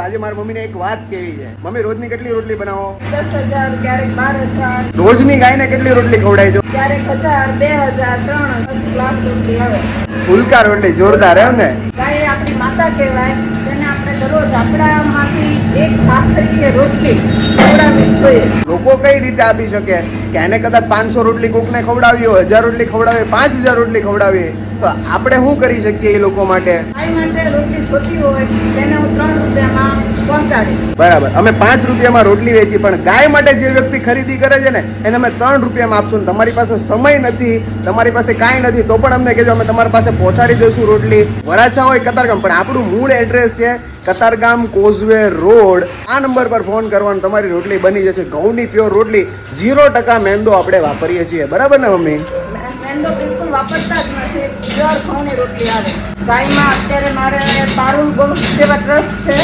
આજે મારી મમ્મીને એક વાત કેવી છે. મમ્મી રોજની કેટલી રોટલી બનાવો? 10,000 ક્યારેક 12,000 રોજની ગાયને કેટલી રોટલી ખવડાવી છો? ક્યારેક 1,000 2,000 3 10 ગ્લાસ રોટલી આવે. ફુલકા રોટલી જોરદાર એમ ને? ગાય આપણી માતા કહેવાય, તેને આપણે દરરોજ આપણામાંથી એક ભાખરી કે રોટલી ખવડાવવી જ જોઈએ. લોકો કઈ રીતે આપી શકે કે એને કદાચ 500 રોટલી કોકને ખવડાવી હોય, 1000 રોટલી ખવડાવી, 5000 રોટલી ખવડાવી, તો આપણે શું કરી શકીએ એ લોકો માટે? ગાય માટે રોટલી જોતી હોય તેને હું 3 રૂપિયામાં પહોંચાડીશ. બરાબર, અમે 5 રૂપિયામાં રોટલી વેચી, પણ ગાય માટે જે વ્યક્તિ ખરીદી કરે છે ને એને અમે 3 રૂપિયામાં આપશું. તમારી પાસે સમય નથી, તમારી પાસે કાંઈ નથી, તો પણ અમને કહેજો, અમે તમારી પાસે પહોંચાડી દઈશું રોટલી. વરાછા હોય કતારગામ, પણ આપણું મૂળ એડ્રેસ છે કતારગામ કોઝવે રોડ. આ નંબર પર ફોન કરવાનો, તમારી રોટલી બની જશે. ઘઉંની પ્યોર રોટલી, 0% મેંદો આપણે વાપરીએ છીએ. બરાબર ને મમ્મી? મેંદો બિલકુલ વાપરતા જ નથી, પ્યોર ઘઉંની રોટલી આવે. ગાયમાં અત્યારે મારે પારુલ ગૌ સેવા ટ્રસ્ટ છે.